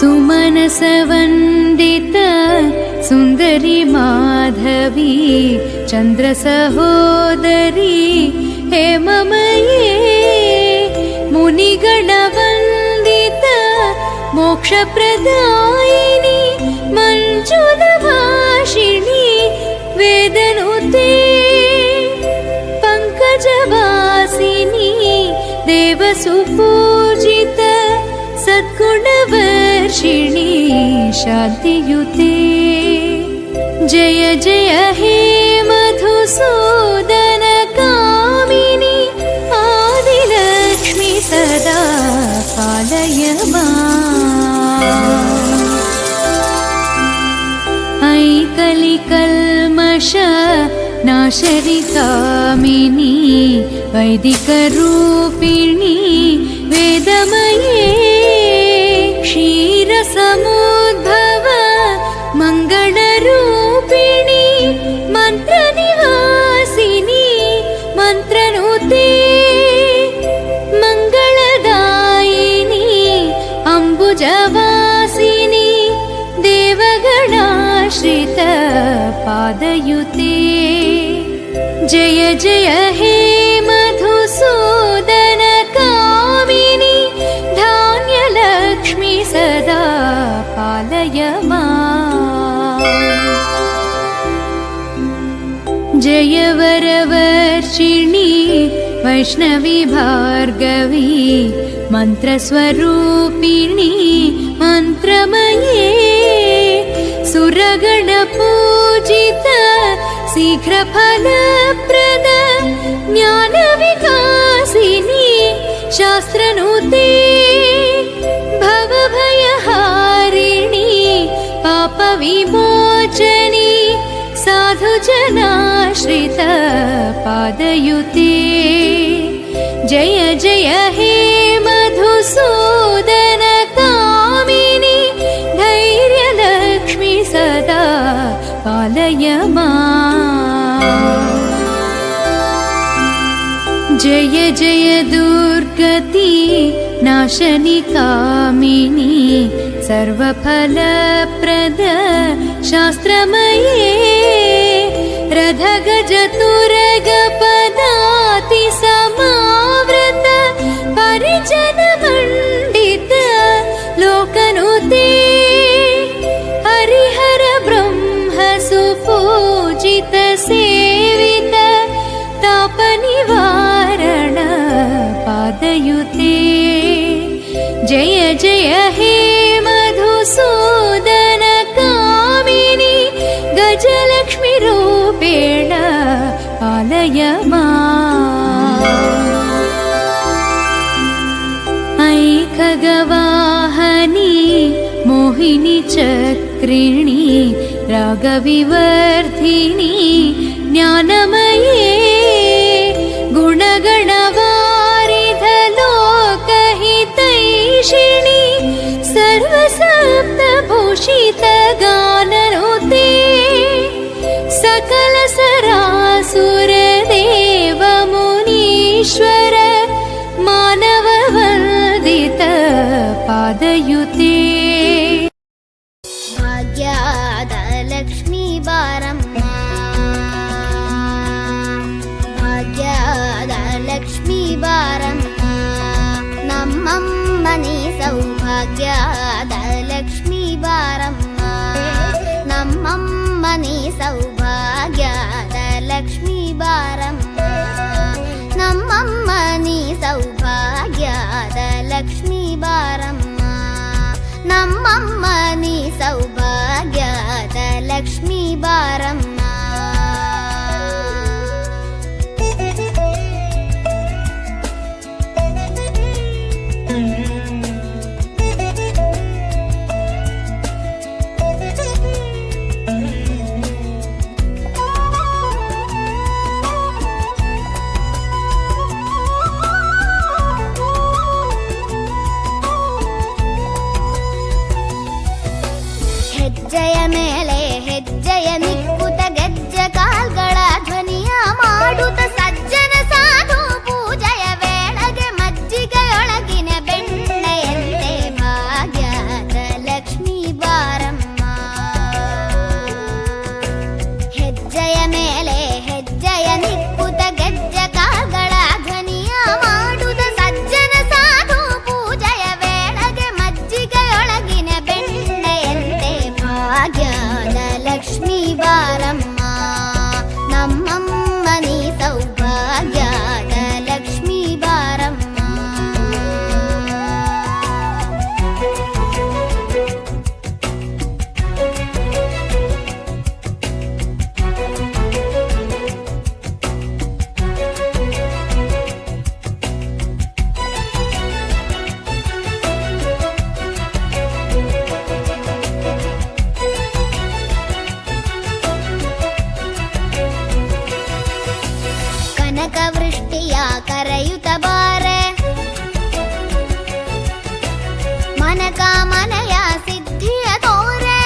ಸುಮನಸವಂದಿತ ಸುಂದರಿ ಮಾಧವಿ ಚಂದ್ರ ಸಹೋದರಿ ಹೇಮಮಯೇ ಮುನಿಗಣ ವಂದಿತ ಮೋಕ್ಷ ಪ್ರದಾಯಿನಿ ಮಂಜುಳ ಭಾಷಿಣಿ ವೇದನುತೆ ಪಂಕಜವಾಸಿನಿ ದೇವ ಸುಪೂಜಿತ ಸದ್ಗುಣವರ್ಷಿಣಿ ಶಾಂತಿಯುತೆ ಜಯ ಜಯ ಹೇ ಮಧುಸೂದನ ಕಾಮಿನಿ ಆದಿಲಕ್ಷ್ಮಿ ಸದಾ ಪಾಲಯ ಐ ಕಲಿಕಲ್ಮಷ ನಾಶರಿ ಕಾಮಿನಿ ವೈದಿಕ ರೂಪಿಣಿ ವೇದಮಯೇ ಕ್ಷೀರ ಸಮುದ್ಭವ ಮಂಗಳ ರೂಪಿಣಿ ಮಂತ್ರ ನಿವಾಸಿನಿ ಮಂತ್ರನುತೆ ಮಂಗಳದಾಯಿನಿ ಅಂಬುಜವಾಸಿನಿ ದೇವಗಣಾಶ್ರಿತ ಪಾದಯುತೆ ಜಯ ಜಯ ಹೇ ಮಧುಸೂದನ ಕಾಮಿನಿ ಧಾನ್ಯಲಕ್ಷ್ಮಿ ಸದಾ ಪಾಲಯ ಜಯ ವರವರ್ಷಿಣಿ ವೈಷ್ಣವಿ ಭಾರ್ಗವಿ ಮಂತ್ರಸ್ವರೂಪಿಣಿ ಮಂತ್ರಮಯೇ ಸುರಗಣ ಪೂಜಿತ ಶೀಘ್ರ ಫಲಪ್ರದ ಜ್ಞಾನ ವಿಕಾಸಿನಿ ಶಾಸ್ತ್ರನುತೆ ಭವಭಯಹಾರಿಣಿ ಪಾಪ ವಿಮೋಚನಿ ಸಾಧು ಜನಾಶ್ರಿತ ಪಾದಯುತೆ ಜಯ ಜಯ ಹೇ ಮಧುಸೂದನ ಕಾಮಿನಿ ಧೈರ್ಯ ಲಕ್ಷ್ಮಿ ಸದಾ ಪಾಲಯ ಜಯ ಜಯ ದುರ್ಗತಿ ನಾಶನಿ ಕಾಮಿನಿ ಸರ್ವಫಲಪ್ರದ ಶಾಸ್ತ್ರಮಯೇ ರಥ ಗಜ ತುರಗ ಪದಾತಿ ಸಮಾವೃತ ಪರಿಜನ ಮಂಡಿತ ಲೋಕನುತೆ ಹರಿಹರ ಬ್ರಹ್ಮ ಸುಪೂಜಿತ ಸೇವಿತ ತಾಪ ನಿವಾರಣ ಪಾದಯುತೆ ಜಯ ಜಯ ಹೇ ಮಧುಸೂದನ ಕಾಮಿನಿ ಗಜಲಕ್ಷ್ಮಿ ರೂಪೇಣ ಪಾಲಯ ಐ ಖಗವಾಹನಿ ಮೋಹಿನಿ ಚಕ್ರಿಣಿ ರಾಗವಿವರ್ಧಿನಿ ಜ್ಞಾನಮಯೇ ಗುಣಗಣವಾರಿಧ ಲೋಕಹಿತೈಷಿಣಿ ಸರ್ವಸಪ್ತಭೂಷಿತ ಗಾನನುತೆ ಸಕಲ ಸರಾಸುರ ದೇವ ಮುನೀಶ್ವರ ಮಾನವ ವಂದಿತ ಪಾದಯುತೆ ಭಾಗ್ಯದ ಲಕ್ಷ್ಮೀ ಬಾರಮ್ಮ ಭಾಗ್ಯದ ಲಕ್ಷ್ಮೀ ಬಾರಮ್ಮ ನಮ್ಮಮ್ಮನಿ ಸೌಭಾಗ್ಯದ ಲಕ್ಷ್ಮೀ ಬಾರಮ್ಮ ನಮ್ಮಮ್ಮನಿ ಸೌಭಾಗ್ಯದ ಲಕ್ಷ್ಮೀ ಬಾರಮ್ಮ ನಮ್ಮಮ್ಮನಿ ಸೌಭಾಗ್ಯದ ಲಕ್ಷ್ಮೀ ಬಾರಮ್ಮ ನಮ್ಮಮ್ಮನಿ ಸೌಭಾಗ್ಯದ ಲಕ್ಷ್ಮೀ ಬಾರಮ್ಮ ಹೆಜ್ಜೆಯ ಮೇಲೆ ಹೆಜ್ಜೆಯ ಮಿಕ್ಕುತ ಗೆಜ್ಜ ಕಾಲ್ಗಳ ಧ್ವನಿಯ ಮಾಡುತ್ತ ಸಜ್ಜನ ಸಾಧು ಪೂಜೆಯ ವೇಳೆಗೆ ಮಜ್ಜಿಗೆಯೊಳಗಿನ ಬೆಣ್ಣೆಯಂತೆ ಭಾಗ್ಯದ ಕಾಮನೆಯ ಸಿದ್ಧಿಯ ತೋರೆ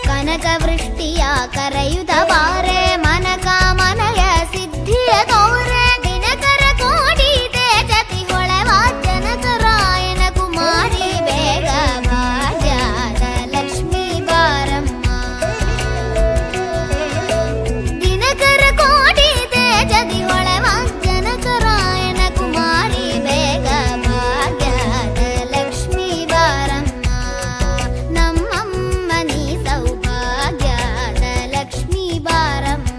ಕನಕ ವೃಷ್ಟಿಯ ಕರೆಯುತ್ತ ಬಾರೆ ಮನ ಕಾಮನೆಯ ಸಿದ್ಧಿಯ ತೋರೆ ದಿನಕರ ಕೋಟಿ ತೇಜತಿ ಹೊಳೆವ ಜನಕರಾಯನ ಕುಮಾರಿ ಬೇಗ ಭಾಗ್ಯದ ಲಕ್ಷ್ಮೀ ಬಾರಮ್ಮ ದಿನಕರ ಕೋಟಿ ತೇಜತಿ ಹೊಳೆವ ಜನಕರಾಯನ ಕುಮಾರಿ ಬೇಗ ಭಾಗ್ಯದ ಲಕ್ಷ್ಮೀ ಬಾರಮ್ಮ ನಮ್ಮಮ್ಮ ನೀ ಸೌಭಾಗ್ಯದ ಲಕ್ಷ್ಮೀ ಬಾರಮ್ಮ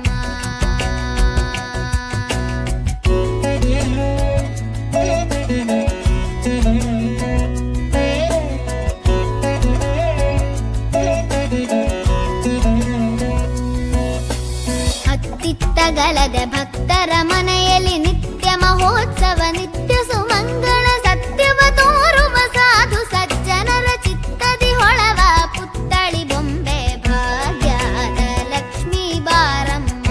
ಅತ್ತಿತ್ತಗಲದೆ ಭಕ್ತರ ಮನೆಯಲ್ಲಿ ನಿತ್ಯ ಮಹೋತ್ಸವ ನಿತ್ಯ ಸುಮಂಗಳ ಸತ್ಯವ ತೋರುವ ಸಾಧು ಸಜ್ಜನರ ಚಿತ್ತದಿ ಹೊಳವ ಪುತ್ತಳಿ ಬೊಂಬೆ ಭಾಗ್ಯದ ಲಕ್ಷ್ಮೀ ಬಾರಮ್ಮ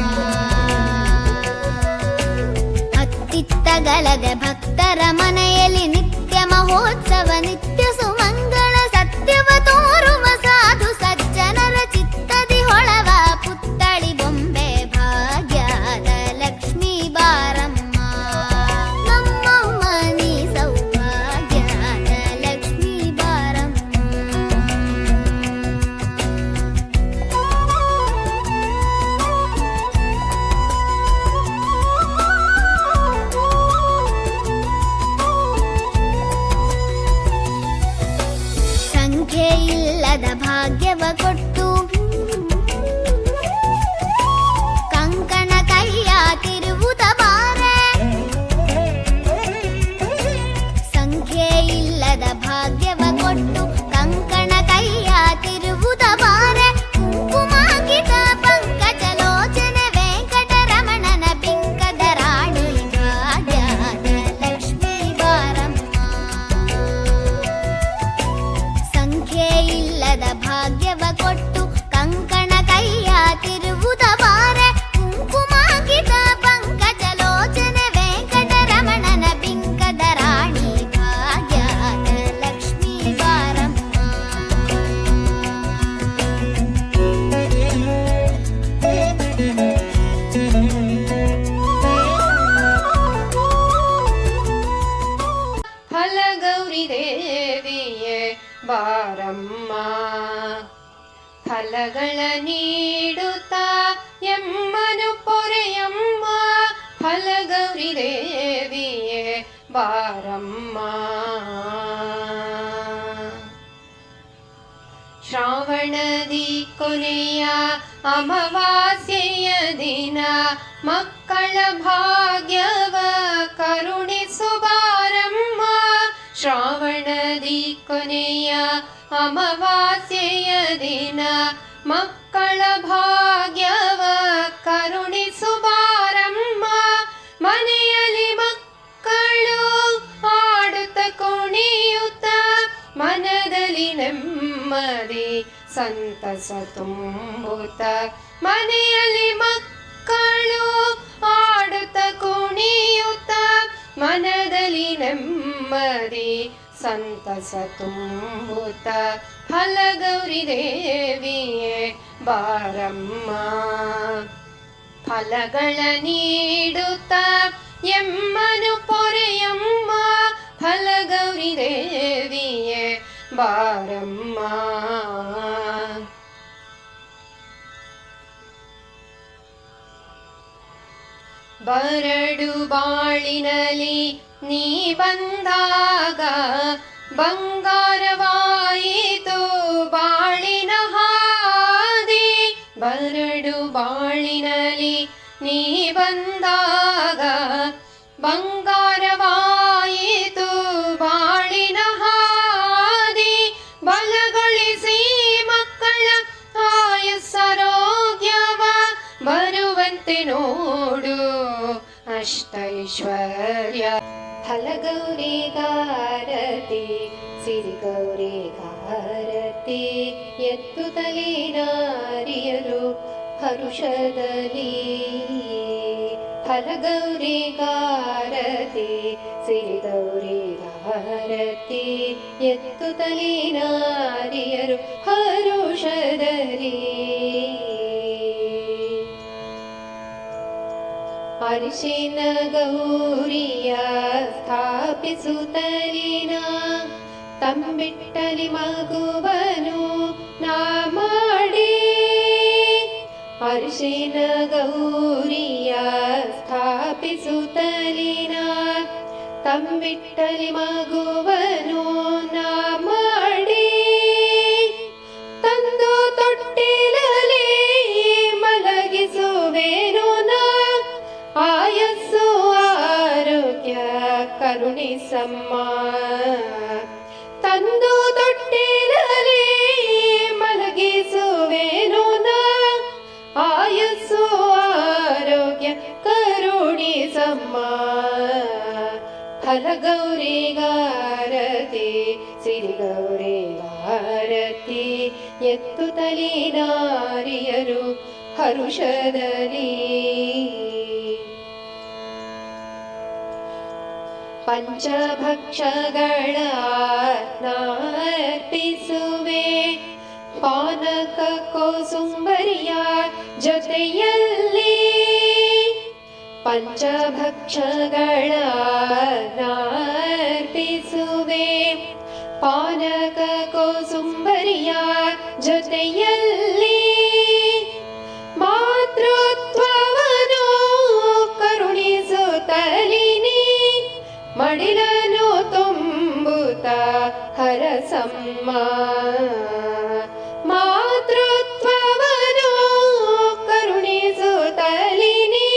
ಅತ್ತಿತ್ತಗಲದೆ ಭಕ್ತರ ಮನೆಯಲ್ಲಿ ನಿತ್ಯ ಮಹೋತ್ಸವ ನಿತ್ಯ ಸುಮಂಗಳ ಸತ್ಯವ ತೋರುವ ಸಾಧು ಸಜ್ಜನರ ಚಿತ್ತದಿ ಹೊಳವ ಪುತ್ತಳಿ ಬೊಂಬೆ ಭಾಗ್ಯದ ಲಕ್ಷ್ಮೀ ಬಾರಮ್ಮ ನಮ್ಮಮ್ಮ ನೀ ಸೌಭಾಗ್ಯದ ಲಕ್ಷ್ಮೀ ಬಾರಮ್ಮ ಸಂಖ್ಯೆ ಇಲ್ಲದ ಭಾಗ್ಯವ ಕೊಟ್ಟು ಕಂಕಣ ಕೈಯ ತಿರುವುದ ಬಾರೆ ಸಂಖ್ಯೆ ಇಲ್ಲದ ಭಾಗ್ಯವ ಕೊಟ್ಟು ಕಂಕಣ ಕೈಯ ತಿರುವುದ ಬಾರೆ ಕುಂಕುಮಾಂಕಿತ ಪಂಕಜಲೋಚನೆ ವೆಂಕಟರಮಣನ ಬಿಂಕದ ರಾಣಿ ಭಾಗ್ಯದ ಲಕ್ಷ್ಮೀ ಬಾರಮ್ಮ ಸಂಖ್ಯೆ ಇಲ್ಲದ ಭಾಗ್ಯವ ಕೊಟ್ಟು ಕಂಕಣ ಕೈಯ ತಿರುವುದ ಬಾರೆ ಕುಂಕುಮಾಂಕಿತ ಪಂಕಜಲೋಚನೆ ವೆಂಕಟರಮಣನ ಬಿಂಕದ ರಾಣಿ ಭಾಗ್ಯದ ಲಕ್ಷ್ಮೀ ಬಾರಮ್ಮ ಫಲಗೌರಿ ದೇವಿಯೇ ಬಾರಮ್ಮ ಫಲಗಳ ನೀಡುತ್ತಾ ಎಮ್ಮನು ಪೊರೆಯಮ್ಮ ಫಲಗೌರಿ ದೇವಿಯೇ ಬಾರಮ್ಮ ಶ್ರಾವಣದಿ ಕೊನೆಯ ಅಮಾವಾಸ್ಯೆಯ ದಿನ ಮಕ್ಕಳ ಭಾಗ್ಯವ ಕರುಣಿಸು ಬಾರಮ್ಮ ಶ್ರಾವಣದಿ ಕೊನೆಯ ಅಮಾವಾಸ್ಯೆಯ ದಿನ ಮಕ್ಕಳ ಭಾಗ್ಯವ ಕರುಣಿಸು ಬಾರಮ್ಮ ಮನೆಯಲ್ಲಿ ಮಕ್ಕಳು ಆಡುತ್ತ ಕುಣಿಯುತ್ತ ಮನದಲ್ಲಿ ನೆಮ್ಮದಿ ಸಂತಸ ತುಂಬುತ್ತ ಮನೆಯಲ್ಲಿ ಮಕ್ಕಳು ಆಡುತ್ತ ಕುಣಿಯುತ್ತ ಮನದಲ್ಲಿ ನೆಮ್ಮದಿ ಸಂತಸ ತುಂಬುತ್ತ ಫಲಗೌರಿ ದೇವಿಯೇ ಬಾರಮ್ಮ ಫಲಗಳ ನೀಡುತ್ತ ಎಮ್ಮನು ಪೊರೆಯಮ್ಮ ಫಲಗೌರಿ ದೇವಿಯೇ ಬಾರಮ್ಮ ಬರಡು ಬಾಳಿನಲಿ ನೀ ಬಂದಾಗ ಬಂಗಾರವಾಯಿತು ಬಾಳಿನ ಹಾದಿ ಬರಡು ಬಾಳಿನಲಿ ನೀ ಬಂದಾಗ ಬಂಗಾರವಾಯಿತು ಬಾಳಿನ ಹಾದಿ ಬಲಗೊಳಿಸಿ ಮಕ್ಕಳ ಆಯಸ್ಸರೋಗ್ಯವ ಬರುವಂತೆ ನೋಡು ಅಷ್ಟೈಶ್ವರ್ಯ ಫಲಗೌರಿಗಾರತಿ ಸಿರಿಗೌರಿಗಾರತಿ ಎತ್ತುತ್ತಲೇ ನಾರಿಯರು ಹರುಷದಲ್ಲಿ ಫಲಗೌರಿಗಾರತಿ ಸಿರಿಗೌರಿಗಾರತಿ ಆರತಿ ಎತ್ತುತ್ತಲೇ ನಾರಿಯರು ಹರುಷದಲ್ಲಿ ಅರಿಶಿನ ಗೌರಿಯ ಸ್ಥಾಪಿಸುತ್ತಲಿನ ತಂಬಿಟ್ಟಲಿ ಮಗುವನು ನಾ ಮಾಡಿ ಅರಿಶಿನ ಗೌರಿಯ ಸ್ಥಾಪಿಸುತ್ತಲಿನ ತಂಬಿಟ್ಟಲಿ ಮಗುವನು ನಾ ಮಾಡಿ ತಂದು ತೊಟ್ಟಿಲಲಿ ಮಲಗಿಸುವೆನು ನಾ ಆಯಸ್ಸು ಆರೋಗ್ಯ ಕರುಣಿಸಮ್ಮ ತಂದು ತೊಟ್ಟಿಲಲಿ ಮಲಗಿಸುವೆನು ನಾ ಆಯಸ್ಸು ಆರೋಗ್ಯ ಕರುಣಿಸಮ್ಮ ಫಲಗೌರಿಗಾರತಿ ಸಿರಿಗೌರಿಗಾರತಿ ಎತ್ತುತ್ತಲೇ ನಾರಿಯರು ಹರುಷದಲ್ಲಿ ಪಂಚಭಕ್ಷಗಳ ನಾರ್ಪಿಸುವೆ ಪಾನಕ ಕೋಸುಂಬರಿಯ ಜೊತೆಯಲ್ಲಿ ಪಂಚಭಕ್ಷಗಳ ನಾರ್ಪಿಸುವೆ ಪಾನಕ ಕೋಸುಂಬರಿಯ ಜೊತೆಯಲ್ಲಿ ಮಾತೃತ್ವವನ್ನು ಕರುಣಿಸುತ್ತಲಿನಿ ಮಡಿಲನು ತುಂಬುತ್ತ ಹರಸಮ್ಮ ಮಾತೃತ್ವವನ್ನು ಕರುಣಿಸುತ್ತಲಿನಿ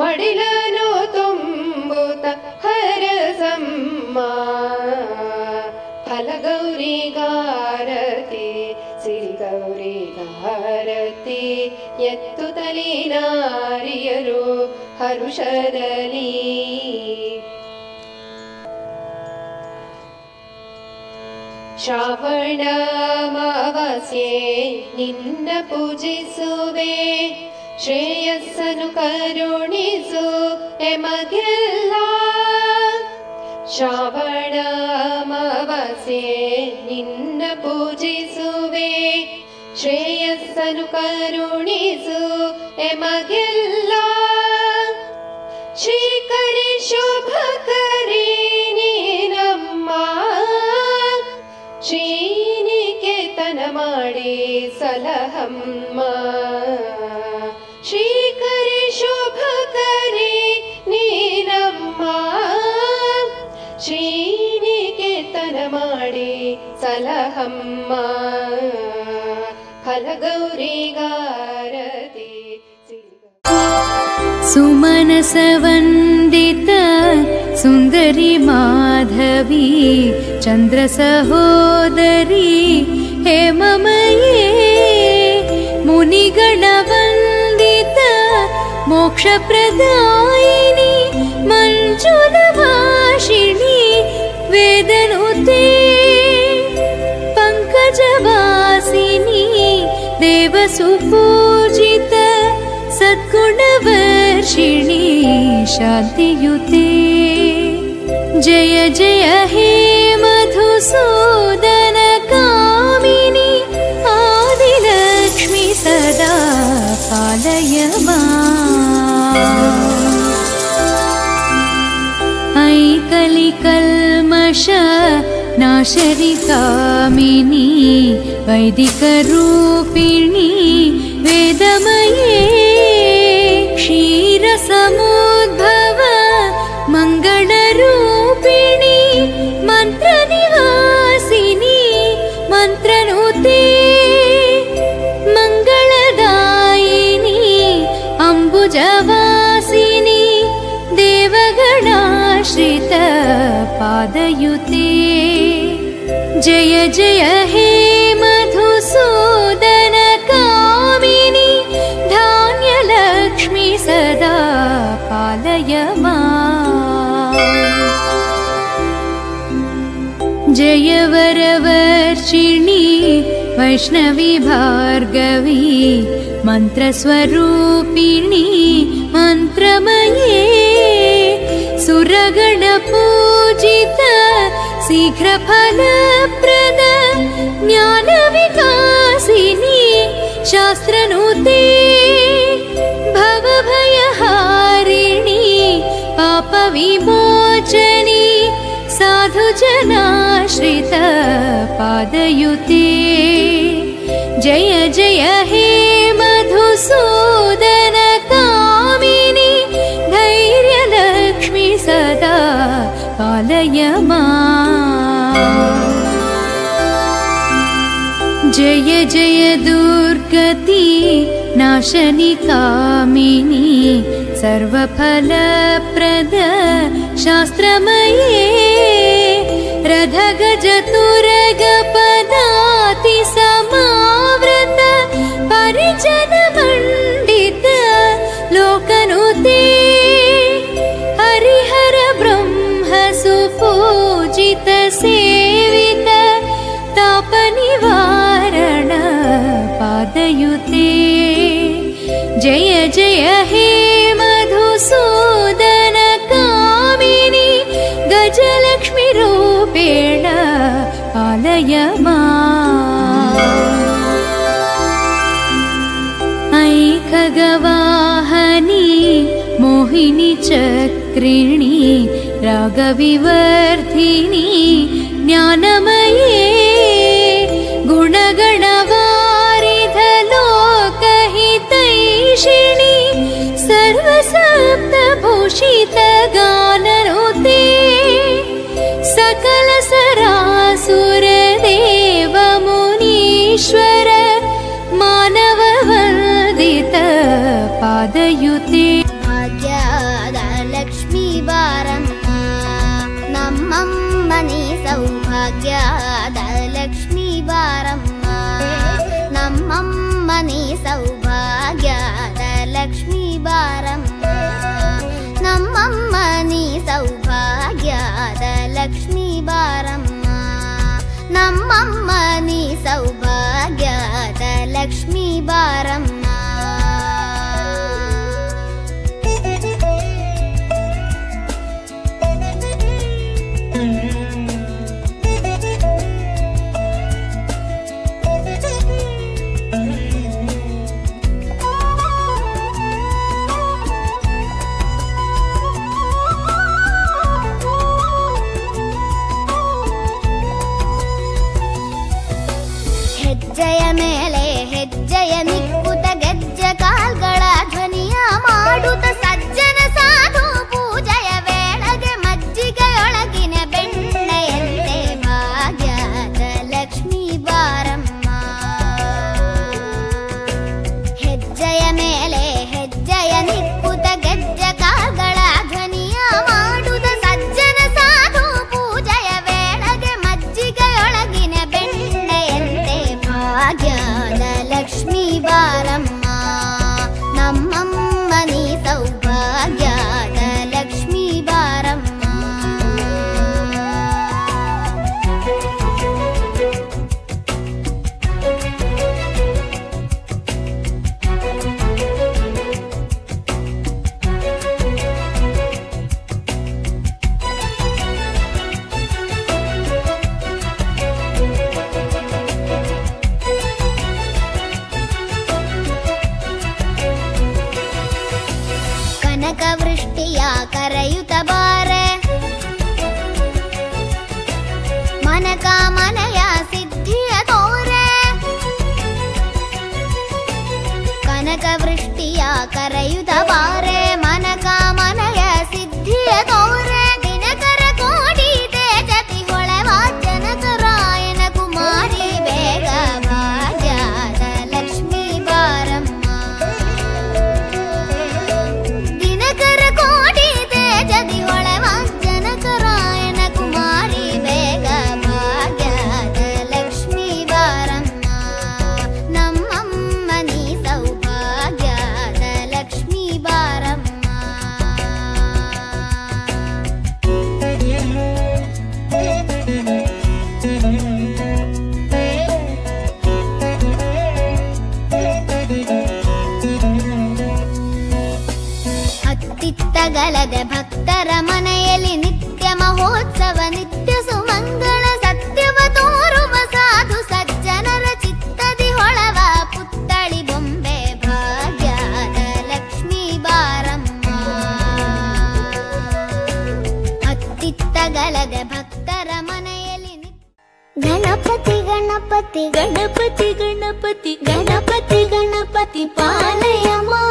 ಮಡಿಲನು ತುಂಬುತ್ತ ಹರಸಮ್ಮ ಫಲಗೌರಿಗಾರತಿ ಸಿರಿಗೌರಿಗಾರತಿ ಎತ್ತುತ್ತಲೇ ನಾರಿಯರು ಹರುಷದಲ್ಲಿ ಶ್ರಾವಣ ಅಮಾವಾಸ್ಯೆ ನಿನ್ನ ಪೂಜಿಸುವೆ ಶ್ರೇಯಸ್ಸನ್ನು ಕರುಣಿಸು ಎಮಗೆಲ್ಲ ಶ್ರಾವಣ ಅಮಾವಾಸ್ಯೆ ನಿನ್ನ ಪೂಜಿಸುವೆ ಶ್ರೇಯಸ್ಸನ್ನು ಕರುಣಿಸು ಎಮಗೆಲ್ಲ ಶ್ರೀಕರಿ ಶುಭಕರಿ ನೀನಮ್ಮ ಶ್ರೀನಿಕೇತನ ಮಾಡಿ ಸಲಹಮ್ಮ ಶ್ರೀಕರಿ ಶುಭಕರಿ ನೀನಮ್ಮ ಶ್ರೀನಿಕೇತನ ಮಾಡಿ ಸಲಹಮ್ಮ ಫಲಗೌರಿಗಾರತಿ ಸುಮನಸವಂದಿತ ಸುಂದರಿ ಮಾಧವಿ ಚಂದ್ರ ಸಹೋದರಿ ಹೇಮಮಯೇ ಮುನಿಗಣ ವಂದಿತ ಮೋಕ್ಷ ಪ್ರದಾಯಿನಿ ಮಂಜುಲ ಭಾಷಿಣಿ ವೇದನುತೆ ಪಂಕಜವಾಸಿನಿ ದೇವ ಸುಪೂಜಿತ ಸದ್ಗುಣವರ್ಷಿಣಿ ಶಾಂತಿಯುತೆ ಜಯ ಜಯ ಹೇ ಮಧುಸೂದನ ಕಾಮಿನಿ ಆದಿಲಕ್ಷ್ಮಿ ಸದಾ ಪಾಲಯ ಐಕಲಿಕಲ್ಮಷ ನಾಶರಿ ಕಾಮಿನಿ ವೈದಿಕ ರೂಪಿಣಿ ವೇದಮಯೇ ಕ್ಷೀರ ಸಮುದ್ಭವ ಮಂಗಳ ರೂಪಿಣಿ ಮಂತ್ರ ನಿವಾಸಿನಿ ಮಂತ್ರನುತೆ ಮಂಗಳದಾಯಿನಿ ಅಂಬುಜವಾಸಿನಿ ದೇವಗಣಾಶ್ರಿತ ಪಾದಯುತೆ ಜಯ ಜಯ ಹೇ ಮಧುಸೂದನ ಕಾಮಿನಿ ಧಾನ್ಯಲಕ್ಷ್ಮಿ ಸದಾ ಪಾಲಯ ಜಯ ವರವರ್ಷಿಣಿ ವೈಷ್ಣವಿ ಭಾರ್ಗವಿ ಮಂತ್ರಸ್ವರೂಪಿಣಿ ಮಂತ್ರಮಯೇ ಸುರಗಣ ಪೂಜಿತ शीघ्रफलप्रद ज्ञानविकासिनी शास्त्रनूते भवभयहारिणी पापविमोचनी साधुजनाश्रित पादयुते जय जय हे मधुसूदन कामिनी धैर्यलक्ष्मी सदा पालय माम्। जय जय दुर्गति नाशनि कामिनी सर्वफलप्रद शास्त्रमये रथगजतुरगपदाति समावृत परिजनमण्डित लोकनुते हरिहर ब्रह्म सुपूजित सेवित तापनिवारण पादयुते जय जय हे मधुसूदन कामिनी गजलक्ष्मी रूपेण पालय माम्। ऐकगवाहनी मोहिनी चक्रिणी रागविवर्धिनी ज्ञानमये गुणगणवारिधलोकहितैषिणी सर्वसप्तभूषितगाननुते सकलसरासुरदेवमुनीश्वर मानववन्दित पादयुते ಭಾಗ್ಯದ ಲಕ್ಷ್ಮೀ ಬಾರಮ್ಮ ನಮ್ಮಮ್ಮನಿ ಸೌಭಾಗ್ಯದ ಲಕ್ಷ್ಮೀ ಬಾರಮ್ಮ ನಮ್ಮಮ್ಮನಿ ಸೌಭಾಗ್ಯದ ಲಕ್ಷ್ಮೀ ಬಾರಮ್ಮ ನಮ್ಮಮ್ಮನಿ ಸೌಭಾಗ್ಯದ ಲಕ್ಷ್ಮೀ ಬಾರಮ್ಮ ನಮ್ಮಮ್ಮನಿ ಸೌಭಾಗ್ಯದ ಲಕ್ಷ್ಮೀ ಬಾರಮ್ಮ ಹೆಜ್ಜೆಯ ಮೇಲೆ ಹೆಜ್ಜೆಯ ನಿಕ್ಕುತ ಗೆಜ್ಜೆ ಕಾಲ್ಗಳ ಧ್ವನಿಯ ಮಾಡುತ್ತ ಸಜ್ಜನ ಸಾಧು ಪೂಜೆಯ ವೇಳೆಗೆ ಮಜ್ಜಿಗೆಯೊಳಗಿನ ಬೆಣ್ಣೆಯಂತೆ ಭಾಗ್ಯದ ಲಕ್ಷ್ಮೀ ಬಾರಮ್ಮ ಹೆಜ್ಜೆಯ ಮೇಲೆ ಹೆಜ್ಜೆಯ ನಿಕ್ಕುತ ಗೆಜ್ಜೆ ಕಾಲ್ಗಳ ಧ್ವನಿಯ ಮಾಡುತ್ತ ಸಜ್ಜನ ಸಾಧು ಪೂಜೆಯ ವೇಳೆಗೆ ಮಜ್ಜಿಗೆಯೊಳಗಿನ ಬೆಣ್ಣೆಯಂತೆ ಭಾಗ್ಯದ ಲಕ್ಷ್ಮೀ ಬಾರಮ್ಮ ನಮ್ಮಮ್ಮನಿ ಸೌಭಾಗ್ಯದ ಲಕ್ಷ್ಮೀ ಬಾರಮ್ಮ ಕನಕವೃಷ್ಟಿಯ ಕರೆಯುತ್ತ ಬಾರೆ ಮನಕಾಮನೆಯ ಸಿದ್ಧಿಯ ತೋರೆ ಕನಕವೃಷ್ಟಿಯ ಕರೆಯುತ್ತ ಬಾರೆ ಮನಕಾಮನೆಯ ಸಿದ್ಧಿಯ ತೋರೆ ದಿನಕರ ಕೋಟಿ ತೇಜತಿ ಹೊಳೆವ ಜನಕರಾಯನ ಕುಮಾರಿ ಬೇಗ ಭಾಗ್ಯದ ಲಕ್ಷ್ಮೀ ಬಾರಮ್ಮ ದಿನಕರ ಕೋಟಿ ತೇಜದಿ ಹೊಳೆವ ಜನಕರಾಯನ ಕುಮಾರಿ ಬೇಗ ಭಾಗ್ಯದ ಲಕ್ಷ್ಮೀ ಬಾರಮ್ಮ ನಮ್ಮಮ್ಮನಿ ಸೌಭಾಗ್ಯದ ಲಕ್ಷ್ಮೀ ಬಾರಮ್ಮ ಅತ್ತಿತ್ತಗಲದೆ ಭಕ್ತರ ಮನೆಯಲ್ಲಿ ನಿತ್ಯ ಮಹೋತ್ಸವ ನಿತ್ಯ ಸುಮಂಗಲ ಗಣಪತಿ ಗಣಪತಿ ಗಣಪತಿ ಗಣಪತಿ ಗಣಪತಿ ಗಣಪತಿ ಪಾಲಯ ಮಾ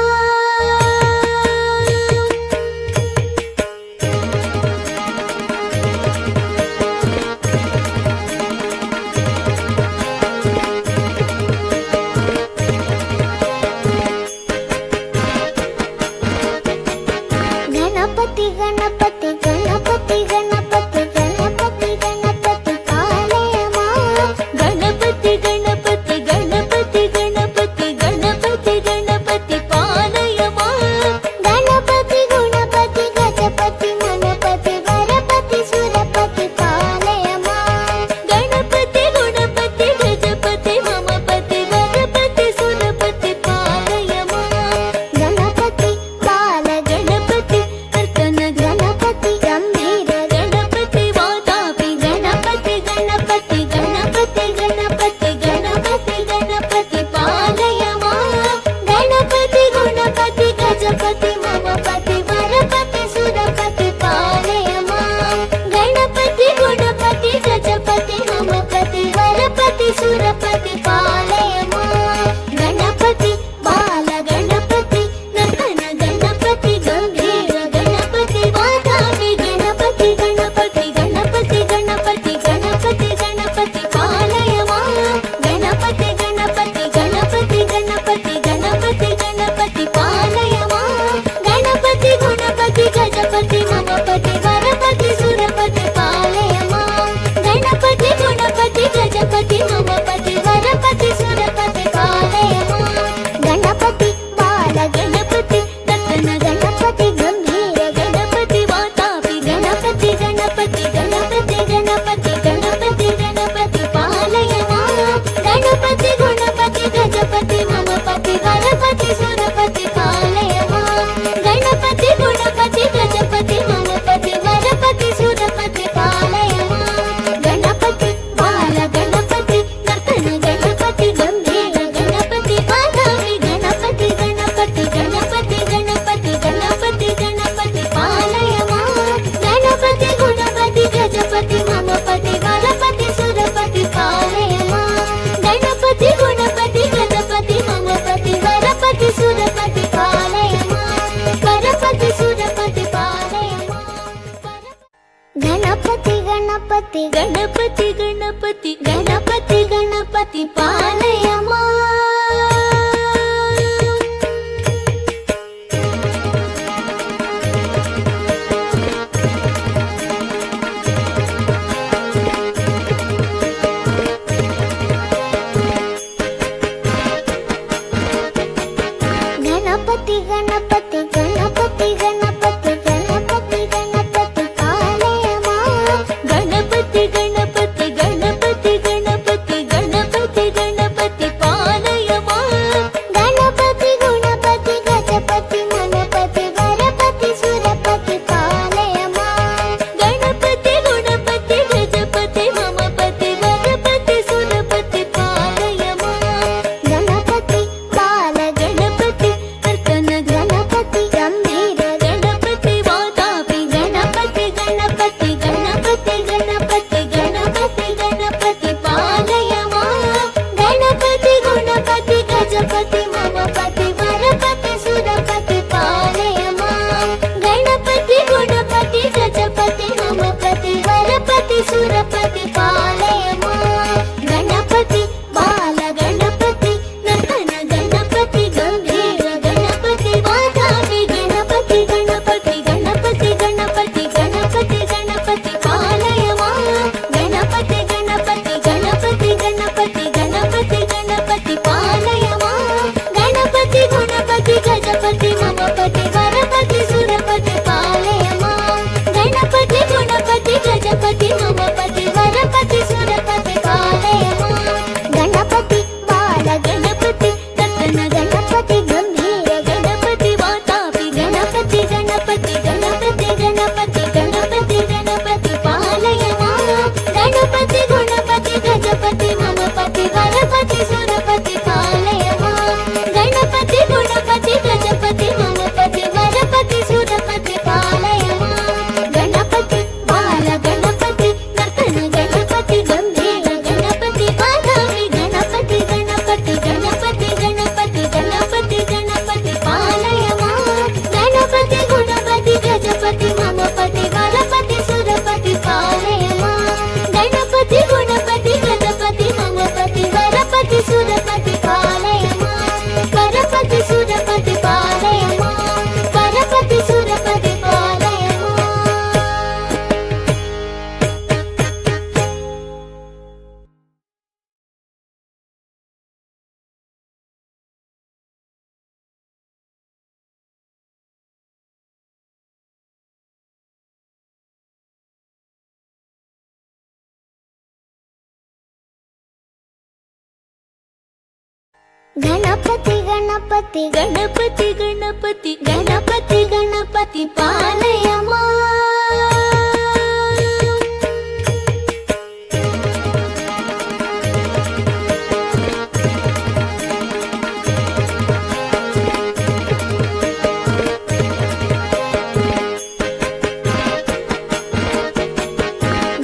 ಗಣಪತಿ ಗಣಪತಿ ಗಣಪತಿ ಗಣಪತಿ ಗಣಪತಿ ಗಣಪತಿ ಪಾಲಯ ಮಾ ಗಣಪತಿ ಗಣಪತಿ ಗಣಪತಿ ಗಣಪತಿ ಗಣಪತಿ ಗಣಪತಿ ಪಾಲಯ ಮಾ ಗಣಪತಿ ಗುಣಪತಿ ಗಜಪತಿ ಮನಪತಿ ವರಪತಿ ಸುರಪತಿ ಪಾಲಯ ಮಾ ಗಣಪತಿ ಗುಣಪತಿ ಗಜಪತಿ ಮಮಪತಿ ವರಪತಿ ಸುರಪತಿ ಪಾಲಯ ಮಾ ಗಣಪತಿ ಬಾಲ ಗಣಪತಿ ನರ್ತನ ಗಣಪತಿ ಗಂಭೀರ ಗಣಪತಿ ವಾತಾಪಿ ಗಣಪತಿ ಗಣಪತಿ ಗಣಪತಿ ಗಣಪತಿ ಗಣಪತಿ ಗಣಪತಿ ಪಾಲಯ ಮಾ ಗಣಪತಿ ಗುಣಪತಿ ಗಜಪತಿ ಮಮಪತಿ ವರಪತಿ ಸುರಪತಿ ಪಾಲಯ ಮಾ ಗಣಪತಿ ಗುಣಪತಿ ಗಜಪತಿ ಮಮಪತಿ ವರಪತಿ ಸುರಪತಿ ಪಾಲಯ ಮಾ ಗಣಪತಿ ಬಾಲ ಗಣಪತಿ ನರ್ತನ ಗಣಪತಿ ಗಂಭೀರ ಗಣಪತಿ ವಾತಾಪಿ ಗಣಪತಿ ಗಣಪತಿ ಗಣಪತಿ ಗಣಪತಿ ಗಣಪತಿ ಗಣಪತಿ ಪಾಲಯ ಮಾ ಗಣಪತಿ ಗಣಪತಿ ಗಣಪತಿ ಗಣಪತಿ ಗಣಪತಿ ಗಣಪತಿ ಪಾಲಯ ಮಾ ಗಣಪತಿ ಗುಣಪತಿ ಗಜಪತಿ ಮಮಪತಿ ವರಪತಿ ಸುರಪತಿ ಪಾಲಯ ಮಾ ಗಣಪತಿ ಗುಣಪತಿ ಗಜಪತಿ ಮಮಪತಿ ವರಪತಿ ಸುರಪತಿ ಪಾಲಯ ಮಾ ಗಣಪತಿ ಬಾಲ ಗಣಪತಿ ನರ್ತನ ಗಣಪತಿ ಗಂಭೀರ ಗಣಪತಿ ವಾತಾಪಿ ಗಣಪತಿ ಗಣಪತಿ ಗಣಪತಿ ಗಣಪತಿ ಗಣಪತಿ ಗಣಪತಿ ಪಾಲಯ ಮಾ ಗಣಪತಿ ಗುಣಪತಿ ಗಜಪತಿ ಮಮಪತಿ ವರಪತಿ ಸುರಪತಿ ಪಾಲಯ ಮಾ ಗಣಪತಿ ಗುಣಪತಿ ಗಜಪತಿ ಮಮಪತಿ ವರಪತಿ ಸುರಪತಿ ಪಾಲಯ ಮಾ ಗಣಪತಿ ಬಾಲ ಗಣಪತಿ ನರ್ತನ ಗಣಪತಿ ಗಂಭೀರ ಗಣಪತಿ ವಾತಾಪಿ ಗಣಪತಿ ಗಣಪತಿ ಗಣಪತಿ ಗಣಪತಿ ಗಣಪತಿ ಗಣಪತಿ ಪಾಲಯ ಮಾ ಗಣಪತಿ ಗುಣಪತಿ ಗಜಪತಿ ಮಮಪತಿ ವರಪತಿ ಸುರಪತಿ ಪಾಲಯ ಮಾ ಗಣಪತಿ ಗುಣಪತಿ ಗಜಪತಿ ಮಮಪತಿ ವರಪತಿ ಸುರಪತಿ ಪಾಲಯ ಮಾ ವರಪತಿ ಸುರಪತಿ ಪಾಲಯ ಮಾ ಗಣಪತಿ ಗಣಪತಿ ಗಣಪತಿ ಗಣಪತಿ ಗಣಪತಿ ಗಣಪತಿ ಪಾಲಯ ಮಾ ಗಣಪತಿ ಗಣಪತಿ ಗಣಪತಿ ಗಣಪತಿ ಗಣಪತಿ ಗಣಪತಿ ಪಾಲಯ ಮಾ ಗಣಪತಿ ಗಣಪತಿ ಗಣಪತಿ ಗಣಪತಿ ಗಣಪತಿ ಗಣಪತಿ ಪಾಲಯ ಗಣಪತಿ ಗಣಪತಿ ಗಣಪತಿ ಗಣಪತಿ ಗಣಪತಿ ಗಣಪತಿ ಪಾಲಯ ಮಾ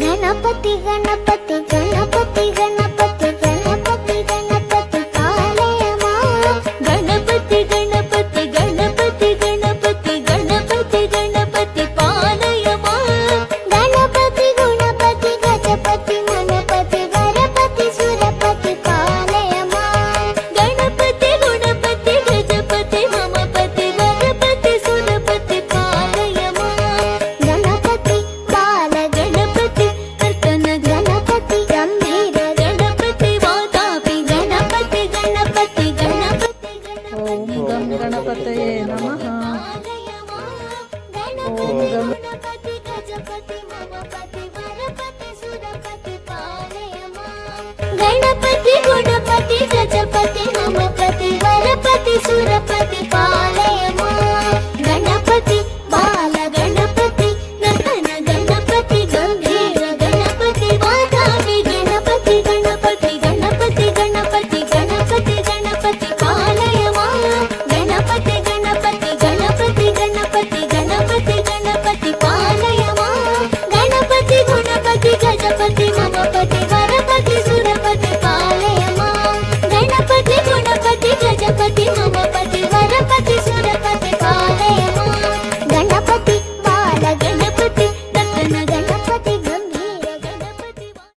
ಗಣಪತಿ ಗಣಪತಿ ಗಣಪತಿ ಗಣಪತಿ ಗಣಪತಿ ಗಣಪತಿ ಪಾಲಯ ಮಾ ಗಣಪತಿ ಗಣಪತಿ ಗಣಪತಿ ಗಣಪತಿ ಗಣಪತಿ ಗಣಪತಿ ಪಾಲಯ ಮಾ ಗಣಪತಿ ಗುಣಪತಿ ಗಜಪತಿ ಮನಪತಿ ಗಣಪತಿ ಸುರಪತಿ ಪಾಲಯ ಮಾ ಗಣಪತಿ ಗುಣಪತಿ ಗಜಪತಿ ಮಮಪತಿ ಗಣಪತಿ ಸುರಪತಿ ಪಾಲಯ ಮಾ ಗಣಪತಿ ಬಾಲ ಗಣಪತಿ ನರ್ತನ ಗಣಪತಿ ಗಂಭೀರ ಗಣಪತಿ ವಾತಾಪಿ ಗಣಪತಿ ಗಣಪತಿ ಗಣಪತಿ ಓಂ ಗಂ ಗಣಪತಯೇ ನಮಃ. ಓಂ ಗಂ ಗಣಪತಿ ಗಜಪತಿ ಮಮಪತಿ ಗಣಪತಿ ಸುರಪತಿ ಪಾಲಯ ಮಾ ಗಣಪತಿ ಗುಣಪತಿ ಗಜಪತಿ ಮಮಪತಿ ಗಣಪತಿ ಸುರಪತಿ ಪಾಲಯ ಮಾ